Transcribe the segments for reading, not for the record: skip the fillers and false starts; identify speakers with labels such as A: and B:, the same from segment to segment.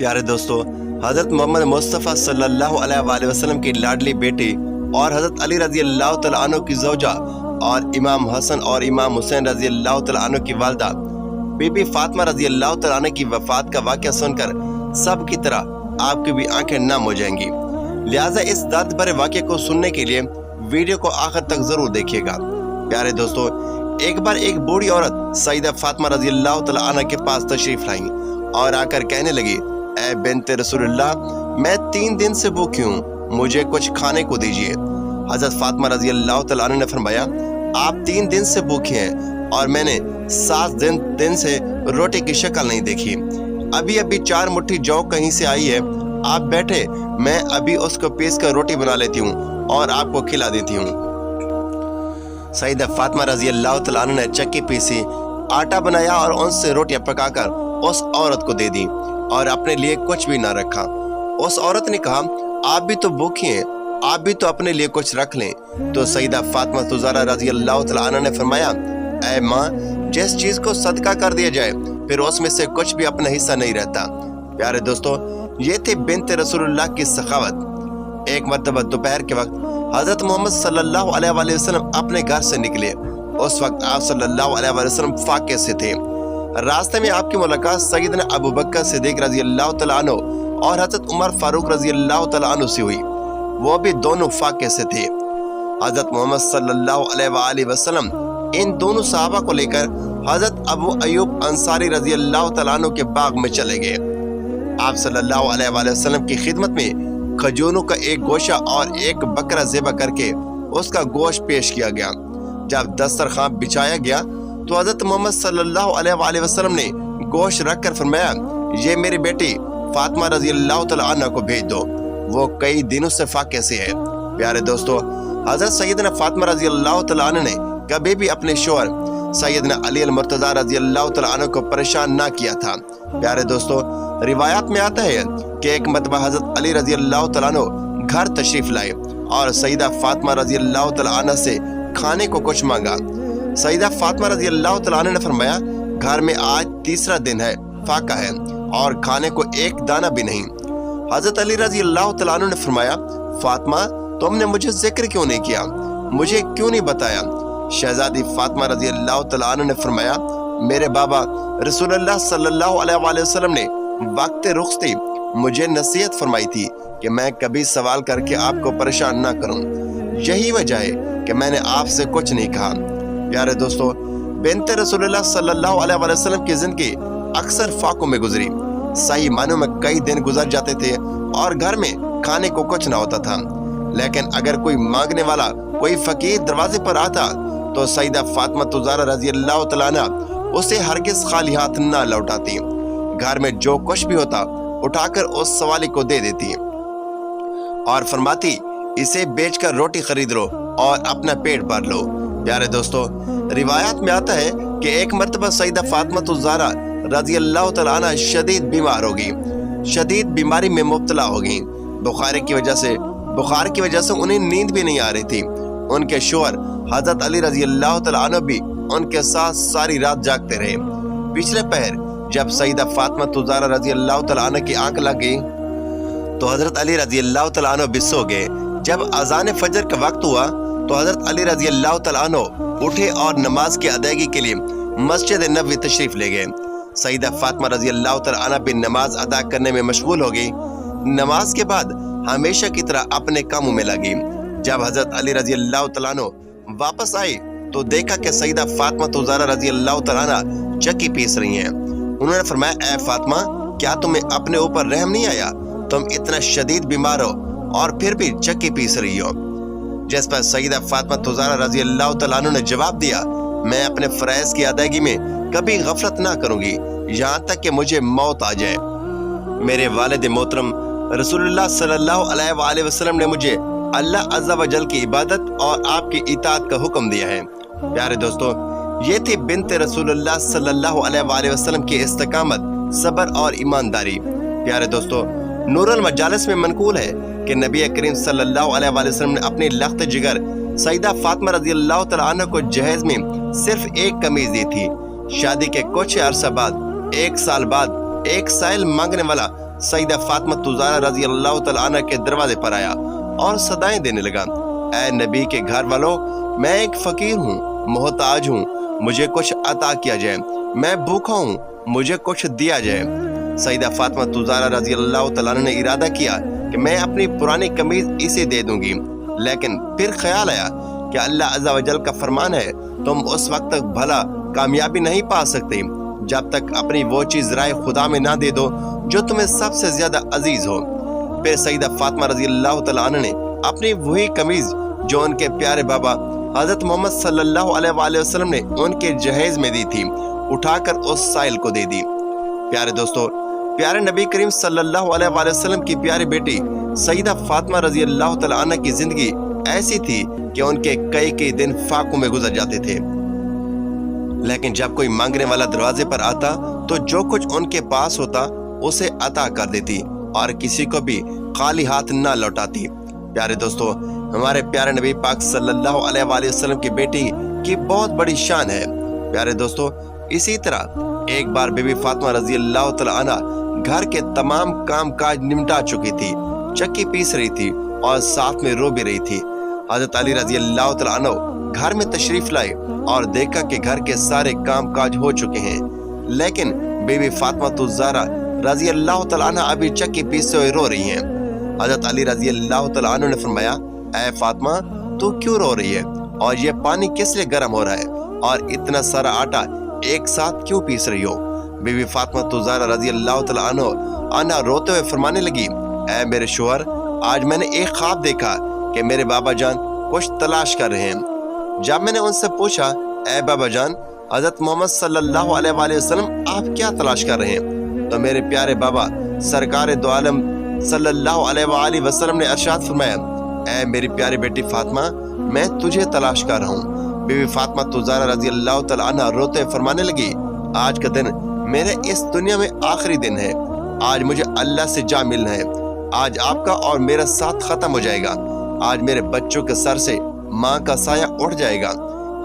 A: प्यारे दोस्तों, हज़रत मोहम्मद मुस्तफ़ा सल्लल्लाहु अलैहि वसल्लम की लाडली बेटी और हज़रत अली रज़ी अल्लाह तआला अन्हु की ज़ौजा और इमाम हसन और इमाम हुसैन रज़ी अल्लाह तआला अन्हु की वालिदा बीबी फातिमा रज़ी अल्लाह तआला अन्हा की वफ़ात का वाक़या सुनकर सब की तरह आपकी भी आंखें नम हो जाएंगी। लिहाजा इस दर्द भरे वाक़ये को सुनने के लिए वीडियो को आखिर तक ज़रूर देखिएगा। प्यारे दोस्तों, एक बार एक बूढ़ी औरत सईदा फातिमा रज़ी अल्लाह तआला अन्हा के पास तशरीफ़ लाई और आकर कहने लगी, ऐ बिन्ते रसूलुल्लाह, मैं 3 दिन से भूखी हूँ, मुझे कुछ खाने को दीजिए। हज़रत फातिमा रज़ी अल्लाह तआला अन्हा ने फरमाया, आप 3 दिन से भूखे हैं और मैंने 7 दिन से रोटी की शक्ल नहीं देखी। अभी अभी 4 मुट्ठी जौ कहीं से आई है, आप बैठे, मैं अभी उसको पीस कर रोटी बना लेती हूँ और आपको खिला देती हूँ। सईदा फातिमा रज़ी अल्लाह तआला अन्हा ने चक्की पीसी, आटा बनाया और उनसे रोटियां पकाकर उस औरत को दे दी और अपने लिए कुछ भी ना रखा। उस औरत ने कहा, आप भी तो भूखी हैं, आप भी तो अपने लिए कुछ रख लें। तो सईदा फातिमा ज़हरा रज़ी अल्लाह तआला अन्हा ने फरमाया, ऐ माँ, जिस चीज को सदका कर दिया जाए फिर उसमें से कुछ भी अपना हिस्सा नहीं रहता। प्यारे दोस्तों, ये थी बिन्ते रसूलुल्लाह की सखावत। एक मर्तबा दोपहर के वक्त हजरत मोहम्मद सल्लल्लाहु अलैहि वसल्लम अपने घर से निकले। उस वक्त आप सल्लल्लाहु अलैहि वसल्लम फाके से थे। रास्ते में आपकी मुलाकात सैयदना अबू बकर सिद्दीक़ रज़ी अल्लाह तआला अन्हु और हजरत उमर फारूक रज़ी अल्लाह तआला अन्हु से हुई, वो भी दोनों फाके से थे। हजरत मोहम्मद सल्लल्लाहु अलैहि वसल्लम इन दोनों सहाबा को लेकर हजरत अबू अयूब अंसारी रज़ी अल्लाह तआला अन्हु के बाग में चले गए। आप सल्लल्लाहु अलैहि वसल्लम की खिदमत में खजूरों का एक गोशा और एक बकरा ज़िबा करके उसका गोश्त पेश किया गया। जब दस्तरखान बिछाया गया तो हजरत मोहम्मद सल्लल्लाहु अलैहि वसल्लम ने गोश्त रखकर फरमाया, ये मेरी बेटी फातिमा रज़ी अल्लाह तआला अन्हा को भेज दो, वो कई दिनों से फाके से है। प्यारे दोस्तों, हजरत सैयदना फातिमा रज़ी अल्लाह तआला अन्हा ने कभी भी अपने शौहर सैयदना अली अल मुर्तज़ा रज़ी अल्लाह तआला अन्हु को परेशान ना किया था। प्यारे दोस्तों, रिवायात में आता है कि एक मरतबा हजरत अली रज़ी अल्लाह तआला अन्हु घर तशरीफ लाए और सईदा फातिमा रज़ी अल्लाह तआला अन्हा से खाने को कुछ मांगा। सईदा फातिमा रज़ी अल्लाह तआला अन्हा ने फरमाया, घर में आज तीसरा दिन है, फाका है और खाने को एक दाना भी नहीं। हजरत अली रज़ी अल्लाह तआला अन्हु ने फरमाया, फातिमा, तुमने मुझे जिक्र क्यों नहीं किया, मुझे क्यों नहीं बताया? शहजादी फातिमा रज़ी अल्लाह तआला अन्हा ने फरमाया, मेरे बाबा रसूलुल्लाह सल्लल्लाहु अलैहि वसल्लम ने वक्त रुखसती मुझे नसीहत फरमाई थी कि मैं कभी सवाल करके आपको परेशान ना करूं, यही वजह है कि मैंने आपसे कुछ नहीं कहा। प्यारे दोस्तों, बिन्ते रसूलुल्लाह सल्लल्लाहु अलैहि वसल्लम की जिंदगी अक्सर फाकों में गुजरी। सही मानों में कई दिन गुजर जाते थे और घर में खाने को कुछ ना होता था, लेकिन अगर कोई मांगने वाला, कोई फकीर दरवाजे पर आता तो सईदा फातिमा ज़हरा रज़ी अल्लाह तआला अन्हा उसे हरगिज़ खाली हाथ ना लौटाती। घर में जो कुछ भी होता उठाकर उस सवाली को दे देती और फरमाती, इसे बेचकर रोटी खरीद लो और अपना पेट भर लो। प्यारे दोस्तों, रिवायात में आता है कि एक मर्तबा सईदा फातिमा ज़हरा रज़ी अल्लाह तआला अन्हा शदीद बीमार हो गई, शदीद बीमारी में मुब्तला हो गई। बुखार की वजह से उन्हें नींद भी नहीं आ रही थी। उनके शौहर हजरत अली रज़ी अल्लाह तआला अन्हु भी उनके साथ सारी रात जागते रहे। पिछले पहर जब सईदा फातिमा ज़हरा रज़ी अल्लाह तआला अन्हा की आंख लग गई तो हजरत अली रज़ी अल्लाह तआला अन्हु भी सो गए। जब अज़ान फजर का वक्त हुआ तो हजरत अली रज़ी अल्लाह तआला अन्हु उठे और नमाज की अदायगी के लिए मस्जिद नबवी तशरीफ ले गए। सईदा फातिमा रज़ी अल्लाह तआला अन्हा भी नमाज अदा करने में मशगूल हो गई। नमाज के बाद हमेशा की तरह अपने कामों में लगी। जब हजरत अली रज़ी अल्लाह तआला अन्हु वापस आई तो देखा कि सईदा फातिमा ज़हरा रज़ी अल्लाह तआला अन्हा चक्की पीस रही हैं। उन्होंने फरमाया, ऐ फातिमा, क्या तुम्हें अपने ऊपर रहम नहीं आया? तुम इतना शदीद बीमार हो और फिर भी चक्की पीस रही हो। जिस पर सईदा फातिमा ज़हरा रज़ी अल्लाह तआला अन्हा ने जवाब दिया, मैं अपने फराइज़ की अदायगी में कभी गफलत ना करूंगी, यहाँ तक कि मुझे मौत आ जाए। मेरे वालिद मोहतरम रसूलुल्लाह सल्लल्लाहु अलैहि वसल्लम ने मुझे अल्लाह अज़्ज़ा व जल की इबादत और आपकी इताअत का हुक्म दिया है। प्यारे दोस्तों, ये थी बिन्ते रसूलुल्लाह सल्लल्लाहु अलैहि वसल्लम की इस्तिकामत, सब्र और ईमानदारी। प्यारे दोस्तों, नूरुल मजालिस में मनकूल है कि नबी करीम सल्लल्लाहु अलैहि वसल्लम ने अपनी लख्त जिगर सईदा फातिमा रज़ी अल्लाह तआला अन्हा को जहेज में सिर्फ एक कमीज दी थी। शादी के कुछ अरसा बाद, 1 साल बाद, एक साइल मांगने वाला सईदा फातिमा ज़हरा रजी अल्लाह तआला अन्हा के दरवाजे पर आया और सदाएं देने लगा, ऐ नबी के घर वालों, मैं एक फकीर हूँ, मोहताज हूँ, मुझे कुछ अता किया जाए, मैं भूखा हूँ, मुझे कुछ दिया जाए। सईदा फातिमा ज़हरा रजी अल्लाह तआला अन्हा ने इरादा किया कि मैं अपनी पुरानी कमीज इसे दे दूंगी, लेकिन फिर ख्याल आया कि अल्लाह अज़्ज़ा वजल का फरमान है, तुम उस वक्त तक भला कामयाबी नहीं पा सकते जब तक अपनी वो चीज राय खुदा में ना दे दो जो तुम्हें सबसे ज्यादा अजीज हो। फिर सईदा फातिमा रजी अल्लाह तआला अन्हा ने अपनी वही कमीज जो उनके प्यारे बाबा हजरत मोहम्मद सल्लल्लाहु अलैहि वसल्लम ने उनके जहेज में दी थी, उठाकर उस साइल को दे दी। प्यारे दोस्तों, प्यारे नबी करीम सल्लल्लाहु अलैहि वसल्लम की प्यारी बेटी सईदा फातिमा रजी अल्लाह तआला अन्हा की जिंदगी ऐसी थी कि उनके कई दिन फाकों में गुजर जाते थे, लेकिन जब कोई मांगने वाला दरवाजे पर आता तो जो कुछ उनके पास होता उसे अता कर देती और किसी को भी खाली हाथ न लौटाती। प्यारे दोस्तों, हमारे प्यारे नबी पाक सल्लल्लाहु अलैहि वसल्लम की बेटी की बहुत बड़ी शान है। प्यारे दोस्तों, इसी तरह एक बार बीबी फातिमा रजी अल्लाह तआला अन्हा घर के तमाम काम काज निपटा चुकी थी, चक्की पीस रही थी और साथ में रो भी रही थी। हजरत अली रजी अल्लाह तआला अन्हु घर में तशरीफ लाए और देखा कि घर के सारे काम काज हो चुके हैं, लेकिन बीबी फातिमा ज़हरा रजी अल्लाह तआला अन्हा अभी चक्की पीसते हुए रो रही हैं। हजरत अली रजी अल्लाह तआला अन्हु ने फरमाया, ऐ फातिमा, तू क्यों रो रही है और ये पानी किस लिए गर्म हो रहा है और इतना सारा आटा एक साथ क्यों पीस रही हो? बीबी फातिमा ज़हरा रजी अल्लाह तआला अन्हा रोते हुए फरमाने लगी, ऐ मेरे शोहर, आज मैंने एक ख्वाब देखा कि मेरे बाबा जान कुछ तलाश कर रहे हैं। जब मैंने उनसे पूछा, ऐ बाबा जान, हजरत मोहम्मद सल्लल्लाहु अलैहि वसल्लम आप क्या तलाश कर रहे हैं? तो मेरे प्यारे बाबा सरकार दो आलम सल्लल्लाहु अलैहि वसल्लम ने इरशाद फरमाया, ऐ मेरी प्यारी बेटी फातिमा, मैं तुझे तलाश कर रहा हूँ। बीबी फातिमा ज़हरा रजी अल्लाह तआला अन्हा रोते फरमाने लगी, आज का दिन मेरे इस दुनिया में आखिरी दिन है, आज मुझे अल्लाह से जा मिलना है, आज आपका और मेरा साथ खत्म हो जाएगा, आज मेरे बच्चों के सर से माँ का साया उठ जाएगा।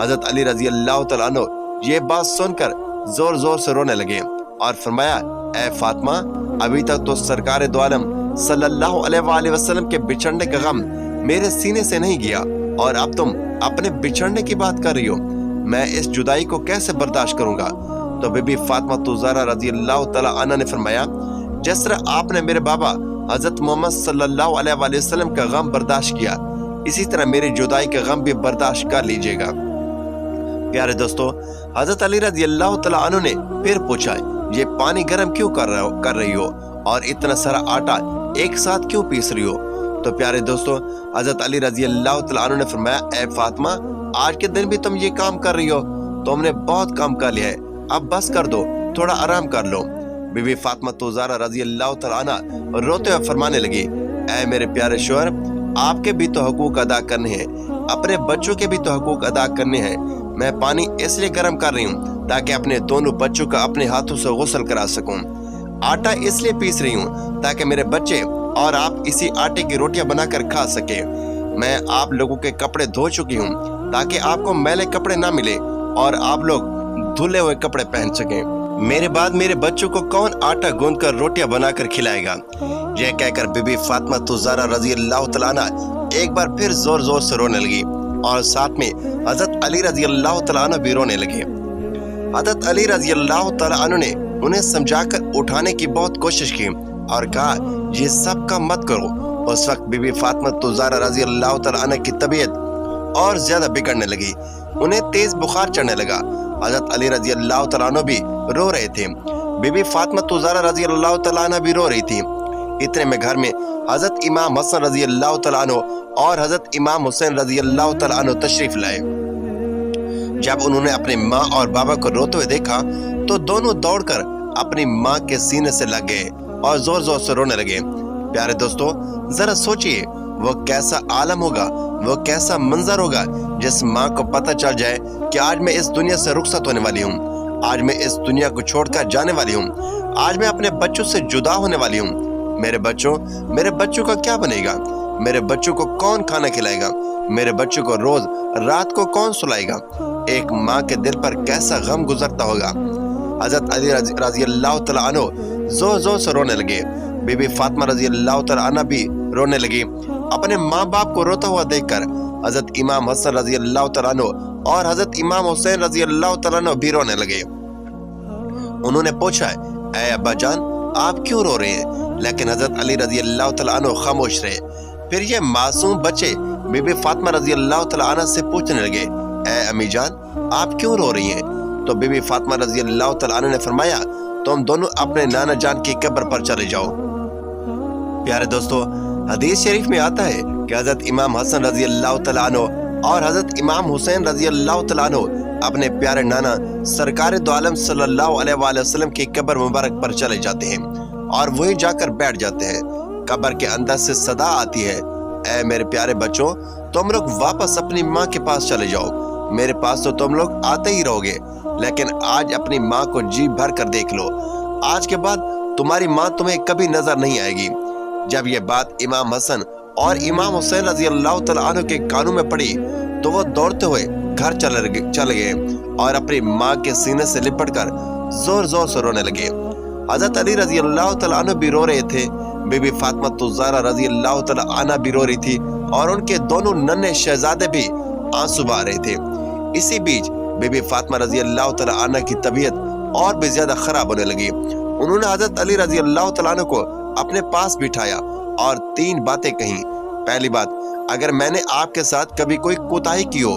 A: हजरत अली रजी अल्लाह तआला अन्हु ये बात सुनकर जोर जोर से रोने लगे और फरमाया, ऐ फातिमा, अभी तक तो सरकार दो आलम सल्लल्लाहु अलैहि वसल्लम के बिछड़ने का गम मेरे सीने से नहीं गया और अब तुम अपने बिछड़ने की बात कर रही हो, मैं इस जुदाई को कैसे बर्दाश्त करूंगा? तो बीबी फातिमा ज़हरा रजी अल्लाह तआला अन्हा ने फरमाया, जिस तरह आपने मेरे बाबा हजरत मोहम्मद सल्लल्लाहु अलैहि वसल्लम का गम बर्दाश्त किया, इसी तरह मेरी जुदाई का गम भी बर्दाश्त कर लीजिएगा। प्यारे दोस्तों, हजरत अली रजी अल्लाह तआला अन्हु ने फिर पूछा, ये पानी गर्म क्यों कर रही हो और इतना सारा आटा एक साथ क्यों पीस रही हो? तो प्यारे दोस्तों, हजरत अली रजी अल्लाह तआला अन्हु ने फरमाया, ऐ फातिमा, आज के दिन भी तुम ये काम कर रही हो, तुमने बहुत काम कर लिया है, अब बस कर दो, थोड़ा आराम कर लो। बीबी फातिमा ज़हरा रजी अल्लाह तआला अन्हा रोते हुए फरमाने लगी, ऐ मेरे प्यारे शोहर, आपके भी तो हकूक अदा करने हैं, अपने बच्चों के भी तो हकूक अदा करने हैं। मैं पानी इसलिए गर्म कर रही हूँ ताकि अपने दोनों बच्चों का अपने हाथों से गुस्ल करा सकूं, आटा इसलिए पीस रही हूँ ताकि मेरे बच्चे और आप इसी आटे की रोटियां बनाकर खा सके। मैं आप लोगों के कपड़े धो चुकी हूँ ताकि आपको मैले कपड़े ना मिले और आप लोग धुले हुए कपड़े पहन सकें। मेरे बाद मेरे बच्चों को कौन आटा गूंद कर रोटियां बनाकर खिलाएगा? यह कहकर बीबी फातिमा ज़हरा रजी अल्लाह तआला अन्हा एक बार फिर जोर जोर से रोने लगी और साथ में हजरत अली रजी अल्लाह तआला अन्हु भी रोने लगे। हजरत अली रजी अल्लाह तआला अन्हु ने उन्हें समझाकर उठाने की बहुत कोशिश की और कहा, ये सब काम मत करो। उस वक्त बीबी फातिमा ज़हरा रजी अल्लाह तआला अन्हा की तबीयत और ज्यादा बिगड़ने लगी, उन्हें तेज बुखार चढ़ने लगा। हजरत अली रजी अल्लाह तआला अन्हु भी रो रहे थे, बीबी फातिमा ज़हरा रजी अल्लाह तआला अन्हा भी रो रही थी। इतने में घर में हजरत इमाम हसन रजी अल्लाह तआला अन्हु और हजरत इमाम हुसैन रजी अल्लाह तआला अन्हु तशरीफ लाए। जब उन्होंने अपने माँ और बाबा को रोते हुए देखा तो दोनों दौड़कर अपनी माँ के सीने से लग गए और जोर जोर से रोने लगे। प्यारे दोस्तों, जरा सोचिए वो कैसा आलम होगा, वो कैसा मंजर होगा जिस माँ को पता चल जाए कि आज मैं इस दुनिया से रुखसत होने वाली हूँ, आज मैं इस दुनिया को छोड़कर जाने वाली हूँ, आज मैं अपने बच्चों से जुदा होने वाली हूँ। मेरे बच्चों का क्या बनेगा? मेरे बच्चों को कौन खाना खिलाएगा? मेरे बच्चों को रोज रात को कौन सुलाएगा? एक माँ के दिल पर कैसा गम गुजरता होगा। हजरत अली रजी अल्लाह तआला अन्हु जोर जोर से रोने लगे। बीबी फातिमा रजी अल्लाह तआला अन्हा भी रोने लगी। अपने माँ बाप को रोता हुआ देखकर हजरत इमाम हसन रजी अल्लाह तआला अन्हु और हजरत इमाम हुसैन रजी अल्लाह तआला अन्हु भी रोने लगे। उन्होंने पूछा, ऐ अब्बा जान, आप क्यों रो रहे हैं? लेकिन हजरत अली रजी अल्लाह तआला अन्हु खामोश रहे। फिर ये मासूम बच्चे बीबी फातिमा रजी अल्लाह तआला अन्हा से पूछने लगे, ऐ अम्मी जान, आप क्यों रो रही हैं? तो बीबी फातिमा रजी अल्लाह तआला अन्हा ने फरमाया, तुम दोनों अपने नाना जान की कब्र पर चले जाओ। प्यारे दोस्तों, हदीस शरीफ में आता है कि हजरत इमाम हसन रजी अल्लाह तआला अन्हु और हजरत इमाम हुसैन रजी अल्लाह तआला अन्हु अपने प्यारे नाना सरकार दो आलम सल्लल्लाहु अलैहि वसल्लम की कब्र मुबारक पर चले जाते हैं और वहीं जाकर बैठ जाते हैं। कब्र के अंदर से सदा आती है, ऐ मेरे प्यारे बच्चों, तुम लोग वापस अपनी माँ के पास चले जाओ। मेरे पास तो तुम लोग आते ही रहोगे, लेकिन आज अपनी माँ को जी भर कर देख लो। आज के बाद तुम्हारी माँ तुम्हें कभी नजर नहीं आएगी। जब ये बात इमाम हसन और इमाम हुसैन रजी अल्लाह तआला अन्हु के कानों में पड़ी तो वो दौड़ते हुए घर चले गए और अपनी माँ के सीने से लिपटकर जोर जोर से रोने लगे। हजरत अली रजी अल्लाह तआला अन्हु भी रो रहे थे। बीबी फातिमा ज़हरा रजी अल्लाह तआला अन्हा भी रो रही थी और उनके दोनों नन्हे शहजादे भी आंसू बहा रहे थे। इसी बीच बीबी फातिमा रजी अल्लाह तआला अन्हा की तबीयत और भी ज्यादा खराब होने लगी। उन्होंने हजरत अली रजी अल्लाह तआला अन्हु को अपने पास बिठाया और 3 बातें कही। पहली बात, अगर मैंने आपके साथ कभी कोई कोताही की हो,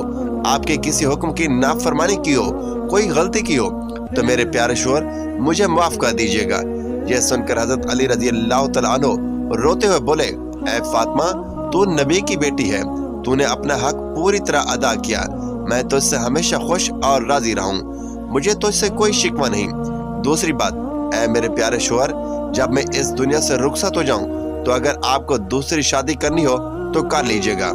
A: आपके किसी हुक्म की नाफरमानी की हो, कोई गलती की हो, तो मेरे प्यारे शोहर मुझे माफ कर दीजिएगा। यह सुनकर हजरत अली रजी अल्लाह तआला अन्हु रोते हुए बोले, ऐ फातिमा, तू नबी की बेटी है, तूने अपना हक पूरी तरह अदा किया। मैं तुझसे हमेशा खुश और राजी रहूं, मुझे तुझसे कोई शिकवा नहीं। दूसरी बात, ऐ मेरे प्यारे शोहर, जब मैं इस दुनिया से रुखसत हो जाऊं तो अगर आपको दूसरी शादी करनी हो तो कर लीजिएगा,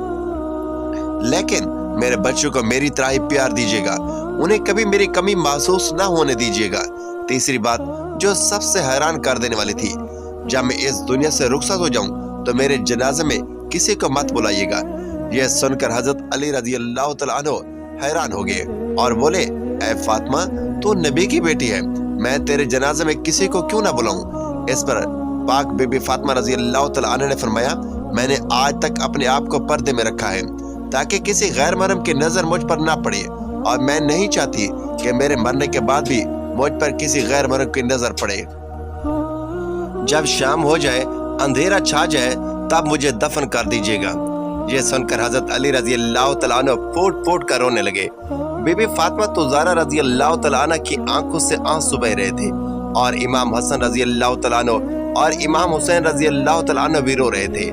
A: लेकिन मेरे बच्चों को मेरी तरह ही प्यार दीजिएगा, उन्हें कभी मेरी कमी महसूस ना होने दीजिएगा। तीसरी बात, जो सबसे हैरान कर देने वाली थी, जब मैं इस दुनिया से रुखसत हो जाऊं तो मेरे जनाजे में किसी को मत बुलाइएगा। यह सुनकर हजरत अली रजी अल्लाह तआला अन्हु हैरान हो गए और बोले, ऐ फातिमा, तू नबी की बेटी है, मैं तेरे जनाजे में किसी को क्यों ना बुलाऊं? इस पर पाक बीबी फातिमा रजी अल्लाह तआला अन्हा ने फरमाया, मैंने आज तक अपने आप को पर्दे में रखा है ताकि किसी गैर महरम की नजर मुझ पर ना पड़े, और मैं नहीं चाहती कि मेरे मरने के बाद भी मुझ पर किसी गैर महरम की नजर पड़े। जब शाम हो जाए, अंधेरा छा जाए, तब मुझे दफन कर दीजिएगा। यह सुनकर हजरत अली रजी अल्लाह तआला अन्हु फूट फूट कर रोने लगे। बीबी फातिमा ज़हरा रजी अल्लाह तआला अन्हा की आंखों से आंसू बह रहे थे और इमाम हसन रजी अल्लाह तआला अन्हु और इमाम हुसैन रजी अल्लाह तआला अन्हु भी रो रहे थे।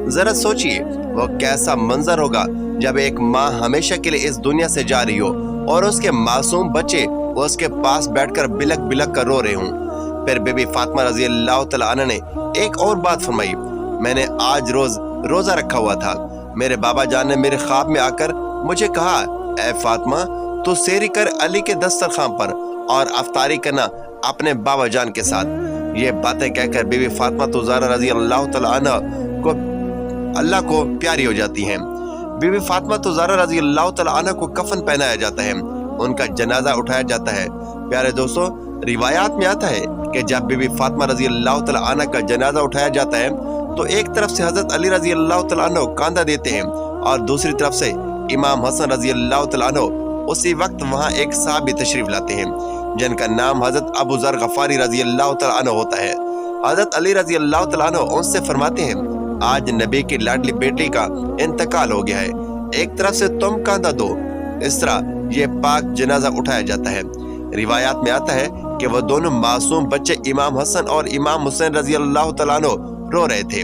A: जरा सोचिए वो कैसा मंजर होगा जब एक माँ हमेशा के लिए इस दुनिया से जा रही हो और उसके मासूम बच्चे उसके पास बैठकर बिलक बिलक कर रो रहे हों। फिर बीबी फातिमा रजी अल्लाह तआला अन्हा ने एक और बात फरमाई, मैंने आज रोजा रखा हुआ था। मेरे बाबा जान ने मेरे ख्वाब में आकर मुझे कहा, ऐ फातिमा, तू सेरी कर अली के दस्तरखान पर और अफ्तारी करना अपने बाबा जान के साथ। ये बातें कहकर बीबी फातिमा ज़हरा रजी अल्लाह तआला अन्हा को अल्लाह को प्यारी हो जाती हैं। बीबी फातिमा ज़हरा रजी अल्लाह तआला अन्हा को कफन पहनाया जाता है, उनका जनाजा उठाया जाता है। प्यारे दोस्तों, रिवायात में आता है कि जब बीबी फातिमा रजी अल्लाह तआला अन्हा का जनाजा उठाया जाता है तो एक तरफ से हजरत अली रजी अल्लाह तआला अन्हु कांधा देते हैं और दूसरी तरफ से इमाम हसन रजी अल्लाह तआला अन्हु उसी वक्त वहाँ एक साहबी तशरीफ लाते हैं जिनका नाम हजरत अबू ज़र गफारी रजी अल्लाह तआला अन्हु होता है। हजरत अली रजी अल्लाह तआला अन्हु उनसे फरमाते हैं, आज नबी की लाडली बेटी का इंतकाल हो गया है, एक तरफ से तुम कांधा दो। इस तरह ये पाक जनाजा उठाया जाता है। रिवायात में आता है कि वो दोनों मासूम बच्चे इमाम हसन और इमाम हुसैन रजी अल्लाह तआला अन्हु रो रहे थे।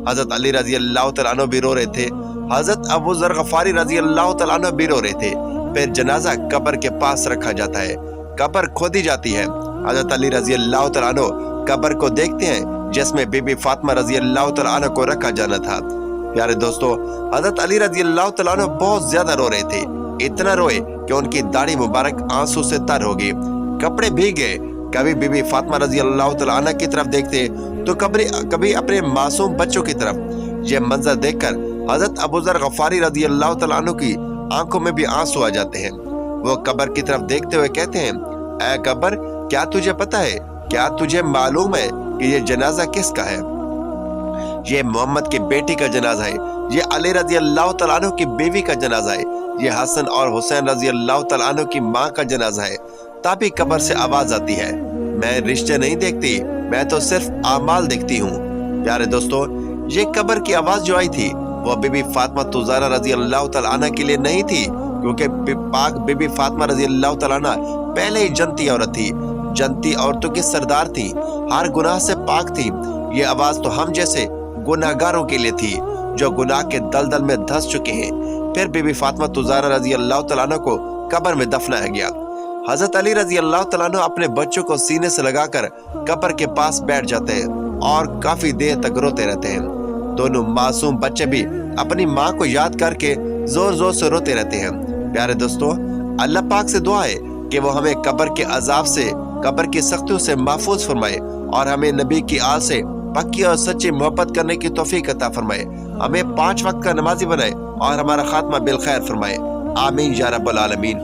A: हजरत अली रजी अल्लाह तआला अन्हु भी रो रहे थे, हजरत अबू ज़र गफारी रजी अल्लाह तआला अन्हु भी रो रहे थे। फिर जनाजा कब्र के पास रखा जाता है, कब्र खोदी जाती है। हजरत अली रजी अल्लाह तआला अन्हु कब्र को देखते हैं जिसमें बीबी फातिमा रजी अल्लाह तआला अन्हा को रखा जाना था। प्यारे दोस्तों, हजरत अली रजी अल्लाह तआला अन्हु बहुत ज्यादा रो रहे थे, इतना रोए कि उनकी दाढ़ी मुबारक आंसू से तर हो गई, कपड़े भीग गए। कभी बीबी फातिमा रजी अल्लाह तआला अन्हा की तरफ देखते तो कभी अपने मासूम बच्चों की तरफ। यह मंजर देखकर हजरत अबू ज़र गफारी रजी अल्लाह तआला अन्हु की आंखों में भी आंसू आ जाते हैं। वो कब्र की तरफ देखते हुए कहते हैं, ऐ कब्र, क्या तुझे पता है, क्या तुझे मालूम है कि ये जनाजा किसका है। ये मोहम्मद की बेटी का जनाजा है, ये अली रजी अल्लाह तआला अन्हु की बीवी का जनाजा है, ये हसन और हुसैन रजी अल्लाह तआला अन्हु की माँ का जनाजा है। तभी कब्र से आवाज आती है, मैं रिश्ते नहीं देखती, मैं तो सिर्फ आमाल देखती हूँ। प्यारे दोस्तों, ये कब्र की आवाज जो आई थी वो बीबी फातिमा तुज़ारा रजी अल्लाह तआला अन्हा के लिए नहीं थी, क्योंकि पाक बीबी फातिमा रजी अल्लाह तआला अन्हा पहले ही जन्नती औरत थी, जन्नती औरतों की सरदार थी, हर गुनाह से पाक थी। ये आवाज तो हम जैसे गुनाहगारों के लिए थी जो गुनाह के दलदल में धंस चुके हैं। फिर बीबी फातिमा तुज़ारा रजी अल्लाह तआला अन्हा को कब्र में दफनाया गया। हजरत अली रजी अल्लाह तआला अन्हु अपने बच्चों को सीने से लगाकर कब्र के पास बैठ जाते हैं और काफी देर तक रोते रहते हैं। दोनों मासूम बच्चे भी अपनी माँ को याद करके जोर जोर से रोते रहते हैं। प्यारे दोस्तों, अल्लाह पाक से दुआ है कि वो हमें कब्र के अजाब से, कब्र की सख्तियों से महफूज फरमाए और हमें नबी की आल से पक्की और सच्ची मोहब्बत करने की तौफीक अता फरमाए, हमें 5 वक्त का नमाजी बनाए और हमारा खात्मा बिलखैर फरमाए। आमीन या रब्बल आलमीन।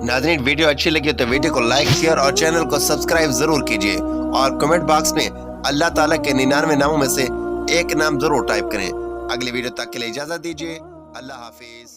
A: नाज़रीन, वीडियो अच्छी लगी तो वीडियो को लाइक, शेयर और चैनल को सब्सक्राइब जरूर कीजिए और कमेंट बॉक्स में अल्लाह ताला के 99 नामों में से एक नाम जरूर टाइप करें। अगली वीडियो तक के लिए इजाजत दीजिए। अल्लाह हाफिज।